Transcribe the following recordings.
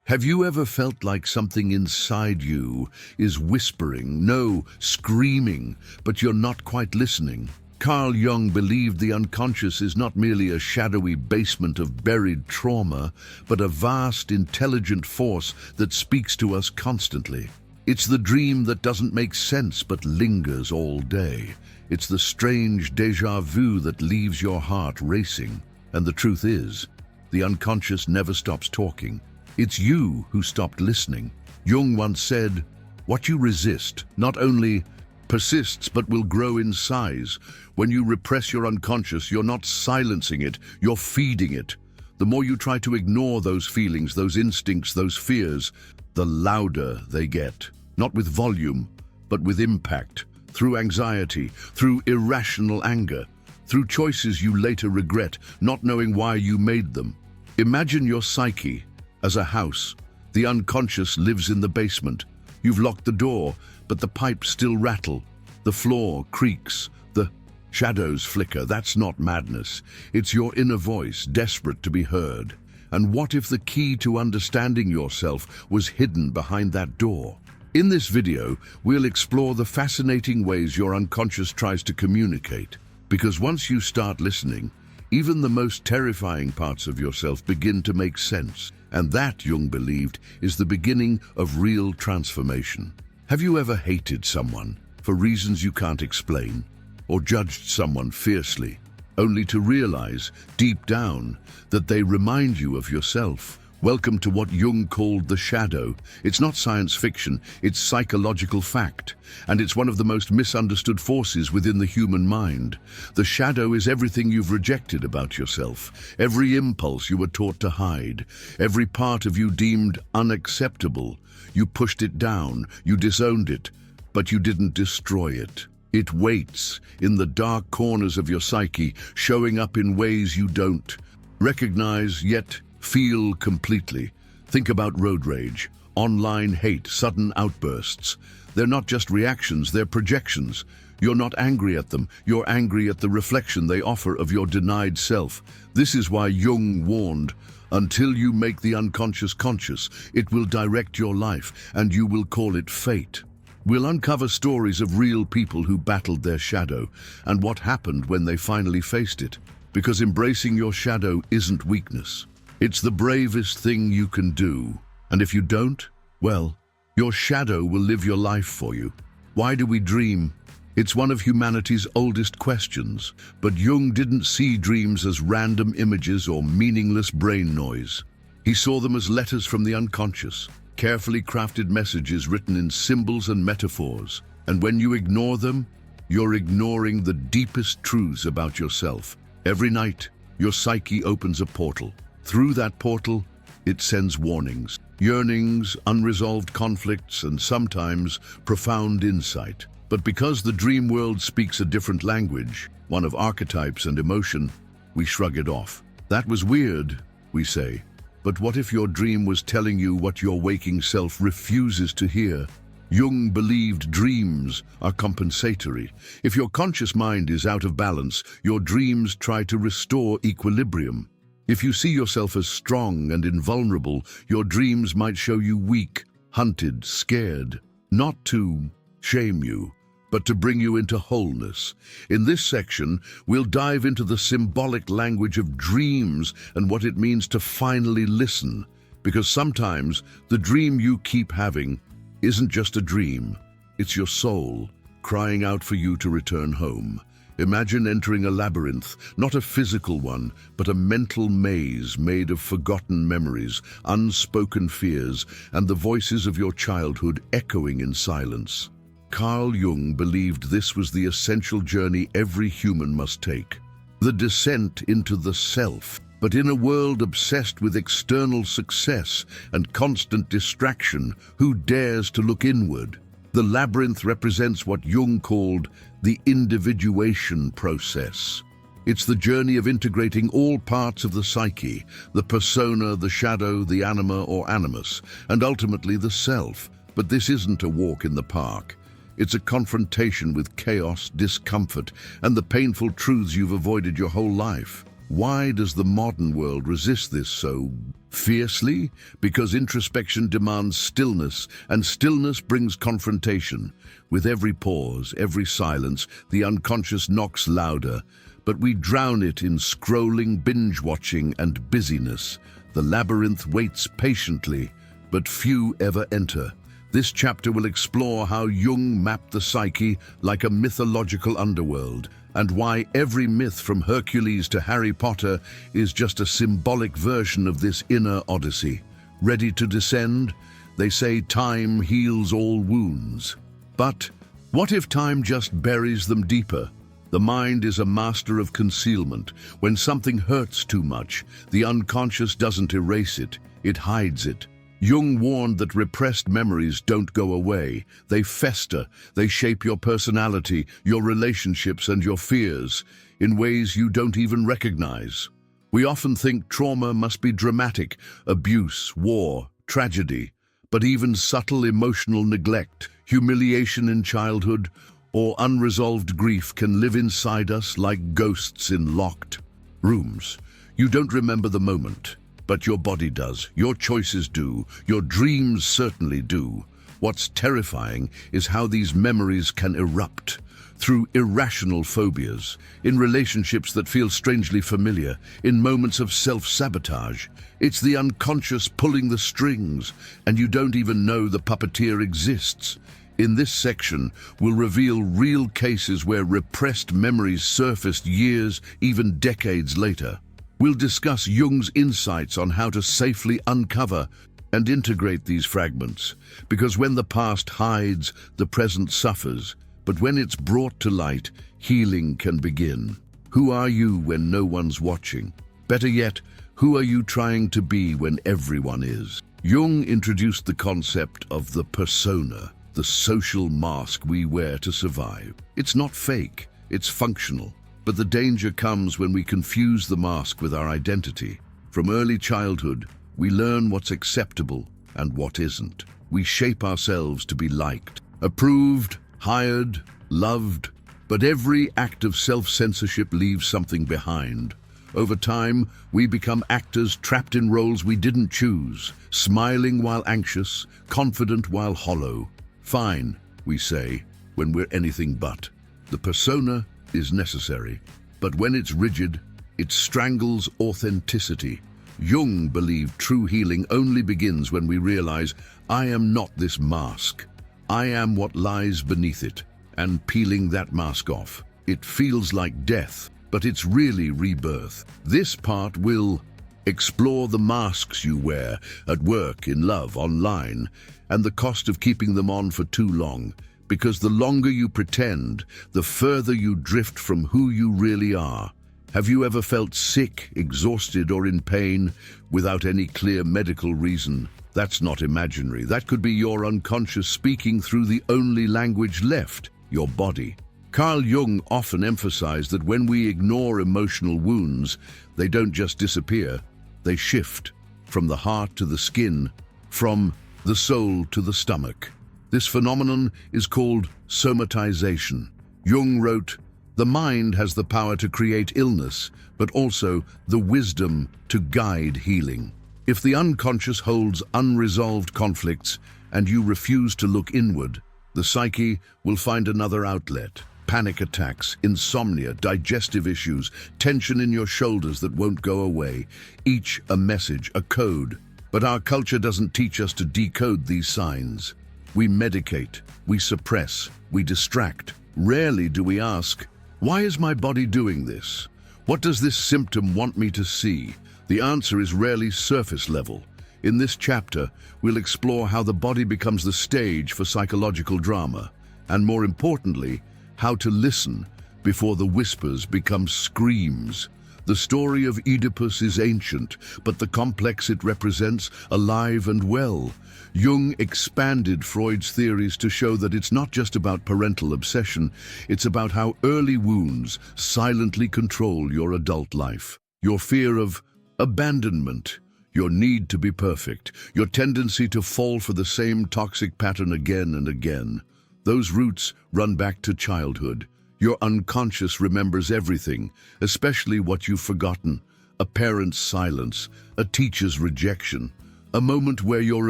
Have you ever felt like something inside you is whispering, no, screaming, but you're not quite listening? Carl Jung believed the unconscious is not merely a shadowy basement of buried trauma, but a vast, intelligent force that speaks to us constantly. It's the dream that doesn't make sense but lingers all day. It's the strange déjà vu that leaves your heart racing. And the truth is, the unconscious never stops talking. It's you who stopped listening. Jung once said, "What you resist not only persists but will grow in size. When you repress your unconscious, you're not silencing it, you're feeding it. The more you try to ignore those feelings, those instincts, those fears, the louder they get. Not with volume, but with impact, through anxiety, through irrational anger, through choices you later regret, not knowing why you made them. Imagine your psyche as a house. The unconscious lives in the basement. You've locked the door, but the pipes still rattle. The floor creaks. The shadows flicker. That's not madness. It's your inner voice, desperate to be heard. And what if the key to understanding yourself was hidden behind that door? In this video, we'll explore the fascinating ways your unconscious tries to communicate. Because once you start listening, even the most terrifying parts of yourself begin to make sense. And that, Jung believed, is the beginning of real transformation. Have you ever hated someone for reasons you can't explain, or judged someone fiercely, only to realize, deep down, that they remind you of yourself? Welcome to what Jung called the shadow. It's not science fiction, it's psychological fact. And it's one of the most misunderstood forces within the human mind. The shadow is everything you've rejected about yourself, every impulse you were taught to hide, every part of you deemed unacceptable. You pushed it down, you disowned it, but you didn't destroy it. It waits in the dark corners of your psyche, showing up in ways you don't recognize yet feel completely. Think about road rage, online hate, sudden outbursts. They're not just reactions, they're projections. You're not angry at them, you're angry at the reflection they offer of your denied self. This is why Jung warned, until you make the unconscious conscious, it will direct your life, and you will call it fate. We'll uncover stories of real people who battled their shadow, and what happened when they finally faced it. Because embracing your shadow isn't weakness. It's the bravest thing you can do. And if you don't, well, your shadow will live your life for you. Why do we dream? It's one of humanity's oldest questions. But Jung didn't see dreams as random images or meaningless brain noise. He saw them as letters from the unconscious, carefully crafted messages written in symbols and metaphors. And when you ignore them, you're ignoring the deepest truths about yourself. Every night, your psyche opens a portal. Through that portal, it sends warnings, yearnings, unresolved conflicts, and sometimes profound insight. But because the dream world speaks a different language, one of archetypes and emotion, we shrug it off. That was weird, we say. But what if your dream was telling you what your waking self refuses to hear? Jung believed dreams are compensatory. If your conscious mind is out of balance, your dreams try to restore equilibrium. If you see yourself as strong and invulnerable, your dreams might show you weak, hunted, scared, not to shame you, but to bring you into wholeness. In this section, we'll dive into the symbolic language of dreams and what it means to finally listen, because sometimes the dream you keep having isn't just a dream, it's your soul crying out for you to return home. Imagine entering a labyrinth, not a physical one, but a mental maze made of forgotten memories, unspoken fears, and the voices of your childhood echoing in silence. Carl Jung believed this was the essential journey every human must take, the descent into the self. But in a world obsessed with external success and constant distraction, who dares to look inward? The labyrinth represents what Jung called the individuation process. It's the journey of integrating all parts of the psyche, the persona, the shadow, the anima or animus, and ultimately the self. But this isn't a walk in the park. It's a confrontation with chaos, discomfort, and the painful truths you've avoided your whole life. Why does the modern world resist this so Fiercely, because introspection demands stillness, and stillness brings confrontation. With every pause, every silence, the unconscious knocks louder, but we drown it in scrolling, binge-watching, and busyness. The labyrinth waits patiently, but few ever enter. This chapter will explore how Jung mapped the psyche like a mythological underworld, and why every myth from Hercules to Harry Potter is just a symbolic version of this inner odyssey. Ready to descend? They say time heals all wounds. But what if time just buries them deeper? The mind is a master of concealment. When something hurts too much, the unconscious doesn't erase it, it hides it. Jung warned that repressed memories don't go away. They fester, they shape your personality, your relationships, and your fears in ways you don't even recognize. We often think trauma must be dramatic, abuse, war, tragedy, but even subtle emotional neglect, humiliation in childhood, or unresolved grief can live inside us like ghosts in locked rooms. You don't remember the moment, but your body does, your choices do, your dreams certainly do. What's terrifying is how these memories can erupt through irrational phobias, in relationships that feel strangely familiar, in moments of self-sabotage. It's the unconscious pulling the strings, and you don't even know the puppeteer exists. In this section, we'll reveal real cases where repressed memories surfaced years, even decades later. We'll discuss Jung's insights on how to safely uncover and integrate these fragments, because when the past hides, the present suffers, but when it's brought to light, healing can begin. Who are you when no one's watching? Better yet, who are you trying to be when everyone is? Jung introduced the concept of the persona, the social mask we wear to survive. It's not fake, it's functional. But the danger comes when we confuse the mask with our identity. From early childhood, we learn what's acceptable and what isn't. We shape ourselves to be liked, approved, hired, loved. But every act of self-censorship leaves something behind. Over time, we become actors trapped in roles we didn't choose, smiling while anxious, confident while hollow. Fine, we say, when we're anything but. The persona is necessary, but when it's rigid, it strangles authenticity. Jung believed true healing only begins when we realize, I am not this mask. I am what lies beneath it, and peeling that mask off. It feels like death, but it's really rebirth. This part will explore the masks you wear at work, in love, online, and the cost of keeping them on for too long. Because the longer you pretend, the further you drift from who you really are. Have you ever felt sick, exhausted, or in pain without any clear medical reason? That's not imaginary. That could be your unconscious speaking through the only language left, your body. Carl Jung often emphasized that when we ignore emotional wounds, they don't just disappear, they shift from the heart to the skin, from the soul to the stomach. This phenomenon is called somatization. Jung wrote, "The mind has the power to create illness, but also the wisdom to guide healing." If the unconscious holds unresolved conflicts and you refuse to look inward, the psyche will find another outlet. Panic attacks, insomnia, digestive issues, tension in your shoulders that won't go away, each a message, a code. But our culture doesn't teach us to decode these signs. We medicate, we suppress, we distract. Rarely do we ask, why is my body doing this? What does this symptom want me to see? The answer is rarely surface level. In this chapter, we'll explore how the body becomes the stage for psychological drama, and more importantly, how to listen before the whispers become screams. The story of Oedipus is ancient, but the complex it represents, alive and well. Jung expanded Freud's theories to show that it's not just about parental obsession, it's about how early wounds silently control your adult life. Your fear of abandonment, your need to be perfect, your tendency to fall for the same toxic pattern again and again. Those roots run back to childhood. Your unconscious remembers everything, especially what you've forgotten. a parent's silence, a teacher's rejection, a moment where your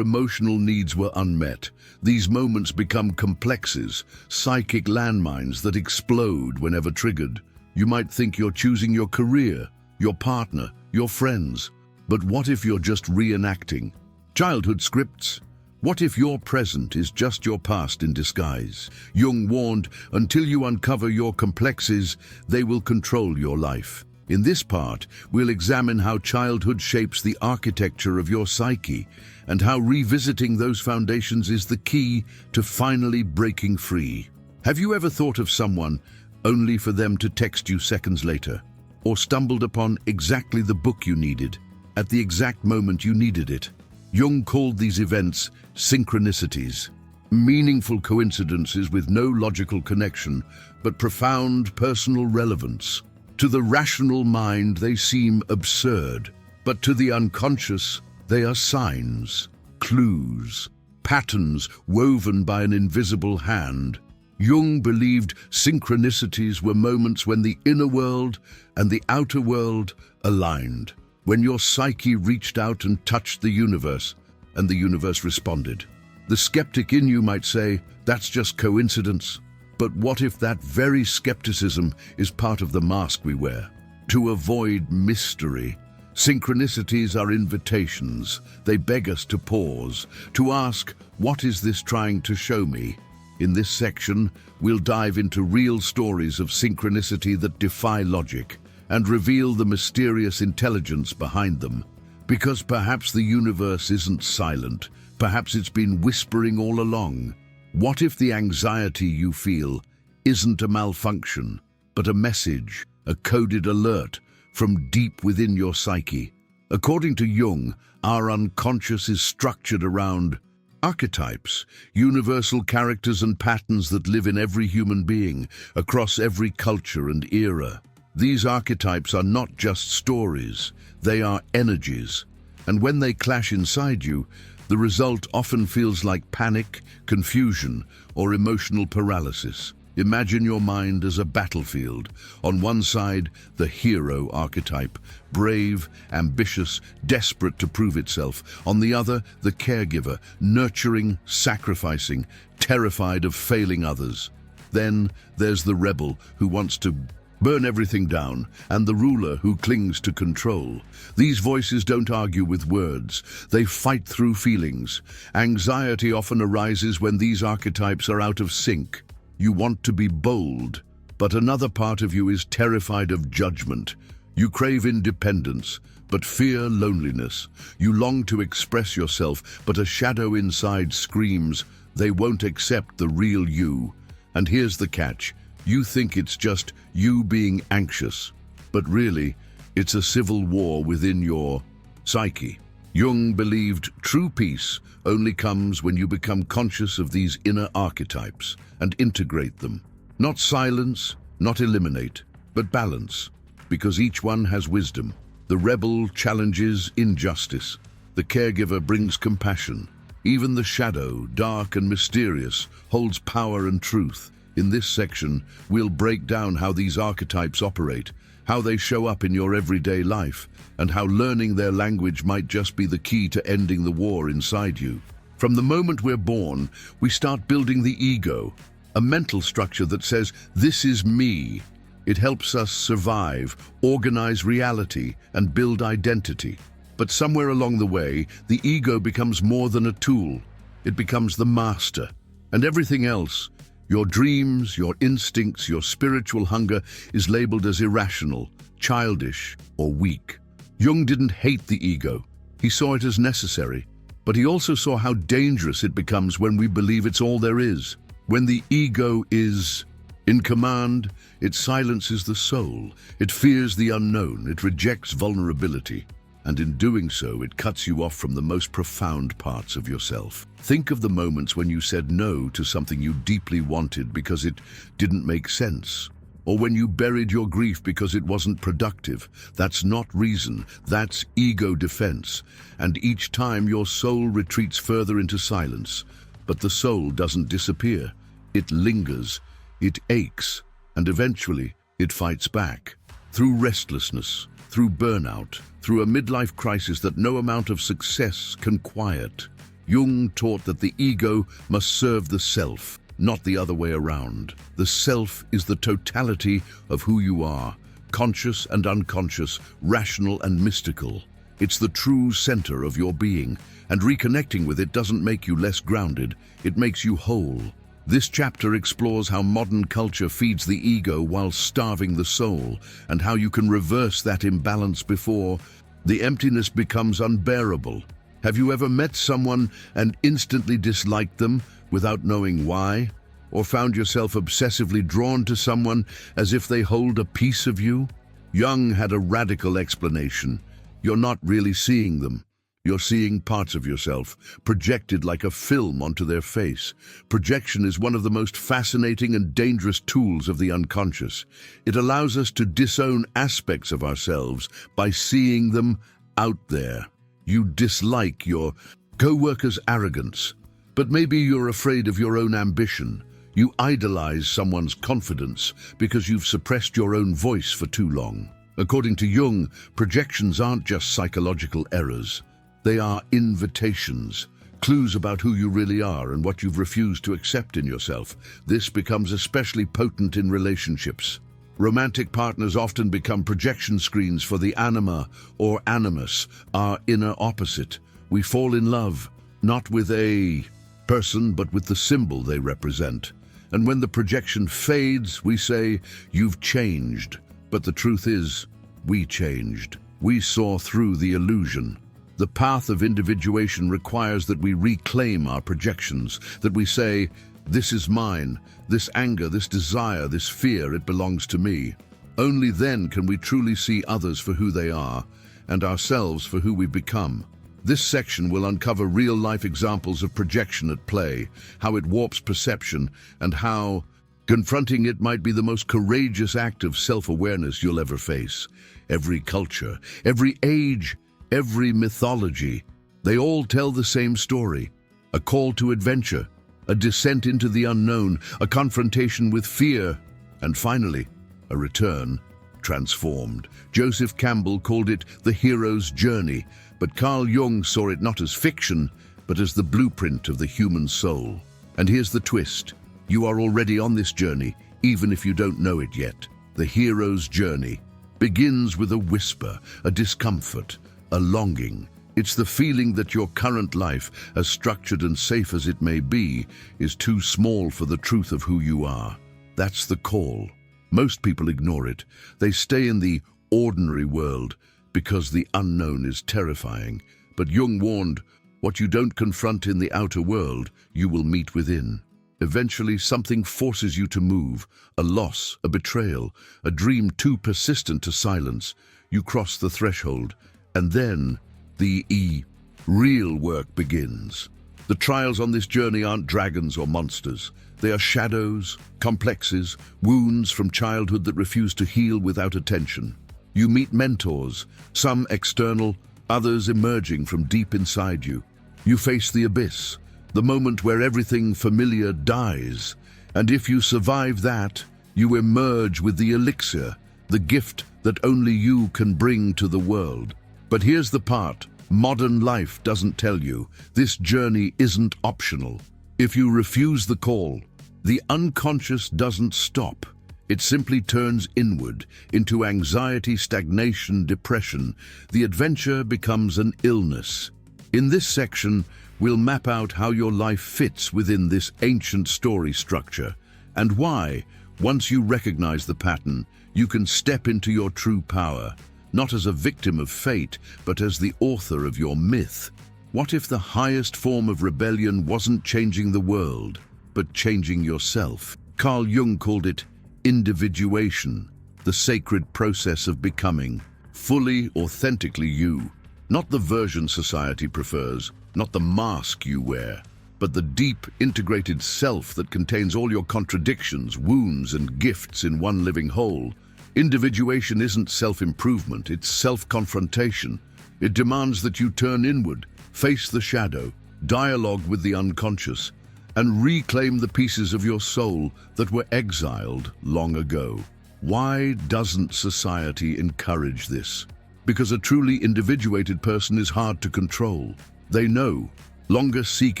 emotional needs were unmet. These moments become complexes, psychic landmines that explode whenever triggered. You might think you're choosing your career, your partner, your friends. But what if you're just reenacting childhood scripts? What if your present is just your past in disguise? Jung warned, until you uncover your complexes, they will control your life. In this part, we'll examine how childhood shapes the architecture of your psyche and how revisiting those foundations is the key to finally breaking free. Have you ever thought of someone only for them to text you seconds later? Or stumbled upon exactly the book you needed, at the exact moment you needed it? Jung called these events synchronicities, meaningful coincidences with no logical connection, but profound personal relevance. To the rational mind, they seem absurd, but to the unconscious, they are signs, clues, patterns woven by an invisible hand. Jung believed synchronicities were moments when the inner world and the outer world aligned, when your psyche reached out and touched the universe, and the universe responded. The skeptic in you might say, that's just coincidence. But what if that very skepticism is part of the mask we wear? To avoid mystery, synchronicities are invitations. They beg us to pause, to ask, what is this trying to show me? In this section, we'll dive into real stories of synchronicity that defy logic and reveal the mysterious intelligence behind them. Because perhaps the universe isn't silent, perhaps it's been whispering all along. What if the anxiety you feel isn't a malfunction, but a message, a coded alert from deep within your psyche? According to Jung, our unconscious is structured around archetypes, universal characters and patterns that live in every human being, across every culture and era. These archetypes are not just stories, they are energies. And when they clash inside you, the result often feels like panic, confusion, or emotional paralysis. Imagine your mind as a battlefield. On one side, the hero archetype, brave, ambitious, desperate to prove itself. On the other, the caregiver, nurturing, sacrificing, terrified of failing others. Then there's the rebel who wants to burn everything down, and the ruler who clings to control. These voices don't argue with words, they fight through feelings. Anxiety often arises when these archetypes are out of sync. You want to be bold, but another part of you is terrified of judgment. You crave independence, but fear loneliness. You long to express yourself, but a shadow inside screams, they won't accept the real you. And here's the catch. You think it's just you being anxious, but really, it's a civil war within your psyche. Jung believed true peace only comes when you become conscious of these inner archetypes and integrate them. Not silence, not eliminate, but balance, because each one has wisdom. The rebel challenges injustice. The caregiver brings compassion. Even the shadow, dark and mysterious, holds power and truth. In this section, we'll break down how these archetypes operate, how they show up in your everyday life, and how learning their language might just be the key to ending the war inside you. From the moment we're born, we start building the ego, a mental structure that says, this is me. It helps us survive, organize reality, and build identity. But somewhere along the way, the ego becomes more than a tool. It becomes the master. And everything else, your dreams, your instincts, your spiritual hunger, is labeled as irrational, childish, or weak. Jung didn't hate the ego. He saw it as necessary. But he also saw how dangerous it becomes when we believe it's all there is. When the ego is in command, it silences the soul. It fears the unknown. It rejects vulnerability. And in doing so, it cuts you off from the most profound parts of yourself. Think of the moments when you said no to something you deeply wanted because it didn't make sense. Or when you buried your grief because it wasn't productive. That's not reason, that's ego defense. And each time your soul retreats further into silence. But the soul doesn't disappear. It lingers, it aches, and eventually it fights back. Through restlessness, through burnout, through a midlife crisis that no amount of success can quiet. Jung taught that the ego must serve the self, not the other way around. The self is the totality of who you are, conscious and unconscious, rational and mystical. It's the true center of your being, and reconnecting with it doesn't make you less grounded, it makes you whole. This chapter explores how modern culture feeds the ego while starving the soul, and how you can reverse that imbalance before the emptiness becomes unbearable. Have you ever met someone and instantly disliked them without knowing why? Or found yourself obsessively drawn to someone as if they hold a piece of you? Jung had a radical explanation. You're not really seeing them. You're seeing parts of yourself, projected like a film onto their face. Projection is one of the most fascinating and dangerous tools of the unconscious. It allows us to disown aspects of ourselves by seeing them out there. You dislike your co-worker's arrogance, but maybe you're afraid of your own ambition. You idolize someone's confidence because you've suppressed your own voice for too long. According to Jung, projections aren't just psychological errors. They are invitations, clues about who you really are and what you've refused to accept in yourself. This becomes especially potent in relationships. Romantic partners often become projection screens for the anima or animus, our inner opposite. We fall in love, not with a person, but with the symbol they represent. And when the projection fades, we say, "You've changed." But the truth is, we changed. We saw through the illusion. The path of individuation requires that we reclaim our projections, that we say, "This is mine, this anger, this desire, this fear, it belongs to me." Only then can we truly see others for who they are, and ourselves for who we've become. This section will uncover real-life examples of projection at play, how it warps perception, and how confronting it might be the most courageous act of self-awareness you'll ever face. Every culture, every age, every mythology, they all tell the same story. A call to adventure, a descent into the unknown, a confrontation with fear, and finally, a return, transformed. Joseph Campbell called it the hero's journey, but Carl Jung saw it not as fiction, but as the blueprint of the human soul. And here's the twist. You are already on this journey, even if you don't know it yet. The hero's journey begins with a whisper, a discomfort, a longing. It's the feeling that your current life, as structured and safe as it may be, is too small for the truth of who you are. That's the call. Most people ignore it. They stay in the ordinary world because the unknown is terrifying. But Jung warned, what you don't confront in the outer world, you will meet within. Eventually, something forces you to move, a loss, a betrayal, a dream too persistent to silence. You cross the threshold, and then the real work begins. The trials on this journey aren't dragons or monsters. They are shadows, complexes, wounds from childhood that refuse to heal without attention. You meet mentors, some external, others emerging from deep inside you. You face the abyss, the moment where everything familiar dies. And if you survive that, you emerge with the elixir, the gift that only you can bring to the world. But here's the part modern life doesn't tell you. This journey isn't optional. If you refuse the call, the unconscious doesn't stop. It simply turns inward, into anxiety, stagnation, depression. The adventure becomes an illness. In this section, we'll map out how your life fits within this ancient story structure, and why, once you recognize the pattern, you can step into your true power, not as a victim of fate, but as the author of your myth. What if the highest form of rebellion wasn't changing the world, but changing yourself? Carl Jung called it individuation, the sacred process of becoming fully, authentically you. Not the version society prefers, not the mask you wear, but the deep, integrated self that contains all your contradictions, wounds, and gifts in one living whole. Individuation isn't self-improvement, it's self-confrontation. It demands that you turn inward, face the shadow, dialogue with the unconscious, and reclaim the pieces of your soul that were exiled long ago. Why doesn't society encourage this? because a truly individuated person is hard to control. They no longer seek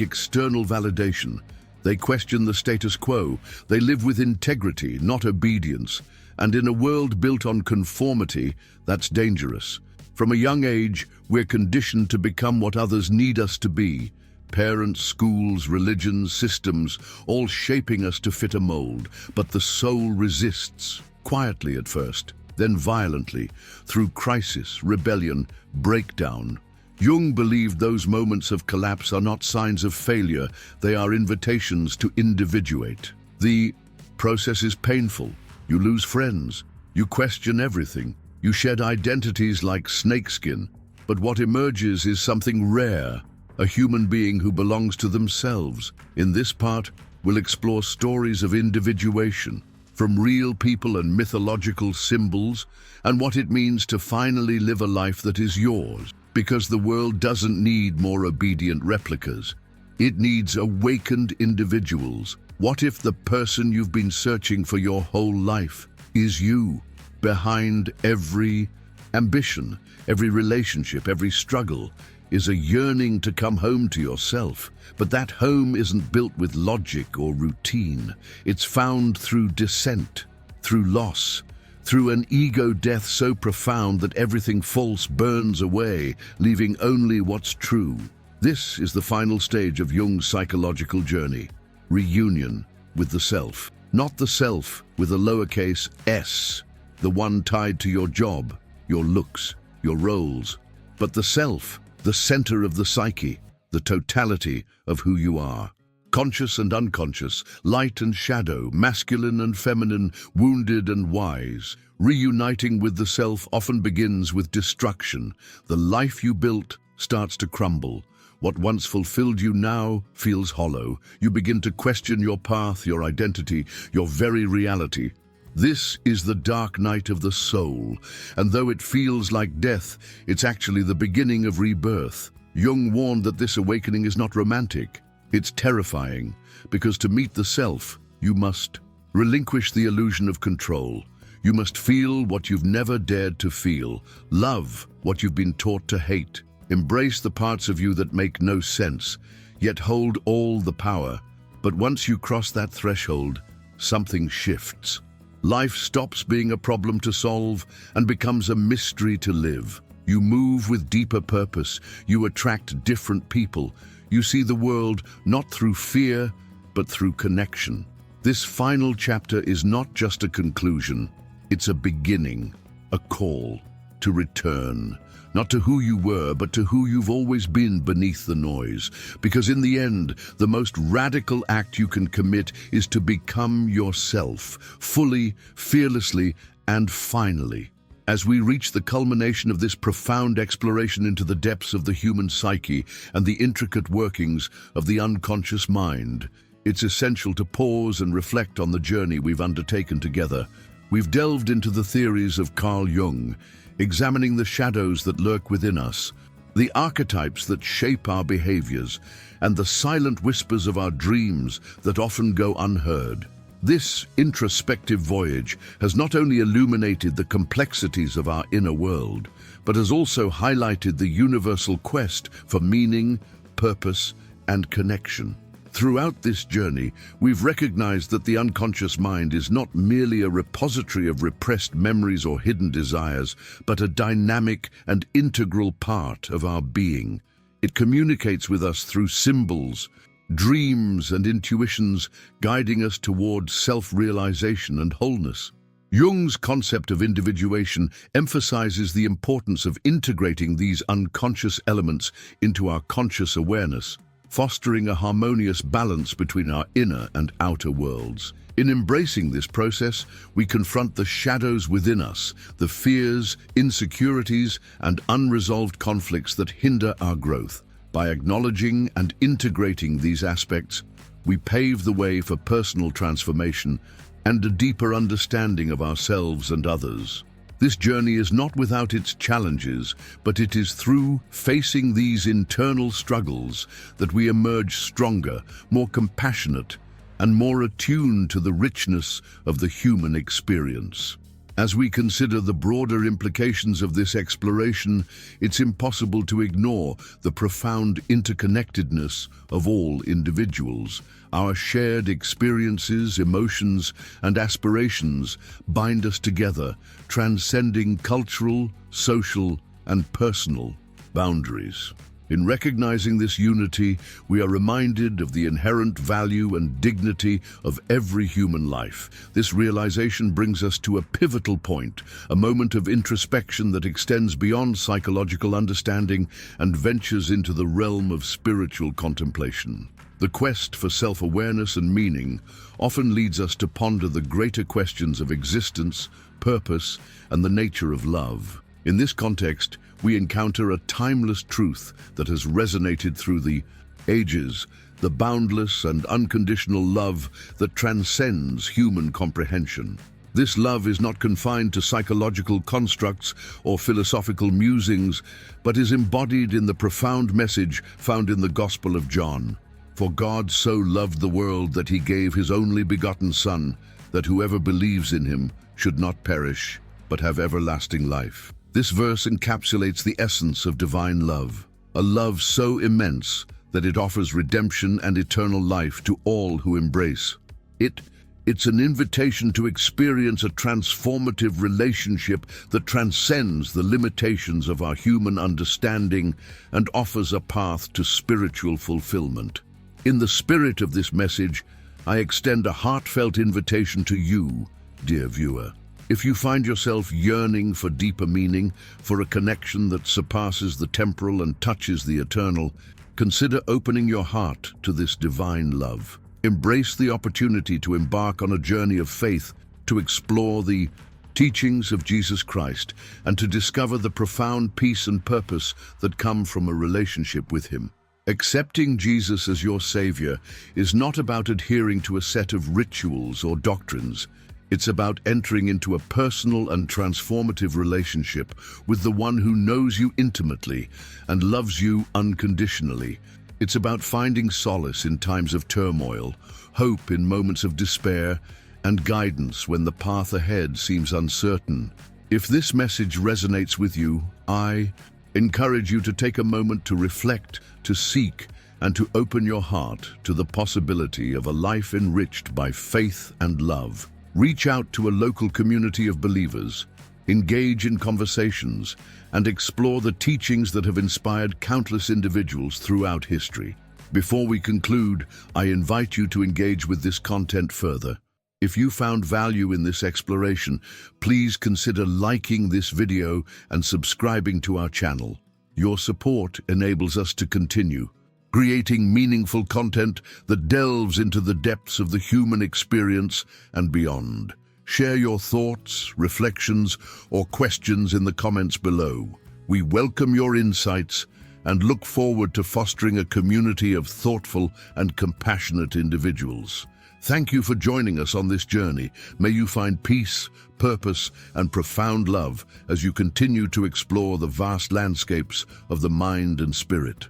external validation. They question the status quo. They live with integrity, not obedience. And in a world built on conformity, that's dangerous. From a young age, we're conditioned to become what others need us to be. Parents, schools, religions, systems, all shaping us to fit a mold. But the soul resists, quietly at first, then violently, through crisis, rebellion, breakdown. Jung believed those moments of collapse are not signs of failure, they are invitations to individuate. The process is painful. You lose friends. You question everything. You shed identities like snakeskin. But what emerges is something rare, a human being who belongs to themselves. In this part, we'll explore stories of individuation, from real people and mythological symbols, and what it means to finally live a life that is yours. Because the world doesn't need more obedient replicas. It needs awakened individuals. What if the person you've been searching for your whole life is you? Behind every ambition, every relationship, every struggle is a yearning to come home to yourself. But that home isn't built with logic or routine. It's found through dissent, through loss, through an ego death so profound that everything false burns away, leaving only what's true. This is the final stage of Jung's psychological journey. Reunion with the self. Not the self with a lowercase s, the one tied to your job, your looks, your roles, but the self, the center of the psyche, the totality of who you are. Conscious and unconscious, light and shadow, masculine and feminine, wounded and wise. Reuniting with the self often begins with destruction. The life you built starts to crumble. What once fulfilled you now feels hollow. You begin to question your path, your identity, your very reality. This is the dark night of the soul, and though it feels like death, it's actually the beginning of rebirth. Jung warned that this awakening is not romantic. It's terrifying, because to meet the self, you must relinquish the illusion of control. You must feel what you've never dared to feel, love what you've been taught to hate, embrace the parts of you that make no sense, yet hold all the power. But once you cross that threshold, something shifts. Life stops being a problem to solve and becomes a mystery to live. You move with deeper purpose. You attract different people. You see the world not through fear, but through connection. This final chapter is not just a conclusion. It's a beginning, a call to return, not to who you were, but to who you've always been beneath the noise. Because in the end, the most radical act you can commit is to become yourself, fully, fearlessly, and finally. As we reach the culmination of this profound exploration into the depths of the human psyche and the intricate workings of the unconscious mind, it's essential to pause and reflect on the journey we've undertaken together. We've delved into the theories of Carl Jung, examining the shadows that lurk within us, the archetypes that shape our behaviors, and the silent whispers of our dreams that often go unheard. This introspective voyage has not only illuminated the complexities of our inner world, but has also highlighted the universal quest for meaning, purpose, and connection. Throughout this journey, we've recognized that the unconscious mind is not merely a repository of repressed memories or hidden desires, but a dynamic and integral part of our being. It communicates with us through symbols, dreams, and intuitions, guiding us towards self-realization and wholeness. Jung's concept of individuation emphasizes the importance of integrating these unconscious elements into our conscious awareness, fostering a harmonious balance between our inner and outer worlds. In embracing this process, we confront the shadows within us, the fears, insecurities, and unresolved conflicts that hinder our growth. By acknowledging and integrating these aspects, we pave the way for personal transformation and a deeper understanding of ourselves and others. This journey is not without its challenges, but it is through facing these internal struggles that we emerge stronger, more compassionate, and more attuned to the richness of the human experience. As we consider the broader implications of this exploration, it's impossible to ignore the profound interconnectedness of all individuals. Our shared experiences, emotions, and aspirations bind us together, transcending cultural, social, and personal boundaries. In recognizing this unity, we are reminded of the inherent value and dignity of every human life. This realization brings us to a pivotal point, a moment of introspection that extends beyond psychological understanding and ventures into the realm of spiritual contemplation. The quest for self-awareness and meaning often leads us to ponder the greater questions of existence, purpose, and the nature of love. In this context, we encounter a timeless truth that has resonated through the ages, the boundless and unconditional love that transcends human comprehension. This love is not confined to psychological constructs or philosophical musings, but is embodied in the profound message found in the Gospel of John. For God so loved the world that he gave his only begotten Son, that whoever believes in him should not perish, but have everlasting life. This verse encapsulates the essence of divine love, a love so immense that it offers redemption and eternal life to all who embrace it. It's an invitation to experience a transformative relationship that transcends the limitations of our human understanding and offers a path to spiritual fulfillment. In the spirit of this message, I extend a heartfelt invitation to you, dear viewer. If you find yourself yearning for deeper meaning, for a connection that surpasses the temporal and touches the eternal, consider opening your heart to this divine love. Embrace the opportunity to embark on a journey of faith, to explore the teachings of Jesus Christ, and to discover the profound peace and purpose that come from a relationship with him. Accepting Jesus as your Savior is not about adhering to a set of rituals or doctrines. It's about entering into a personal and transformative relationship with the one who knows you intimately and loves you unconditionally. It's about finding solace in times of turmoil, hope in moments of despair, and guidance when the path ahead seems uncertain. If this message resonates with you, I encourage you to take a moment to reflect, to seek, and to open your heart to the possibility of a life enriched by faith and love. Reach out to a local community of believers, engage in conversations, and explore the teachings that have inspired countless individuals throughout history. Before we conclude, I invite you to engage with this content further. If you found value in this exploration, please consider liking this video and subscribing to our channel. Your support enables us to continue creating meaningful content that delves into the depths of the human experience and beyond. Share your thoughts, reflections, or questions in the comments below. We welcome your insights and look forward to fostering a community of thoughtful and compassionate individuals. Thank you for joining us on this journey. May you find peace, purpose, and profound love as you continue to explore the vast landscapes of the mind and spirit.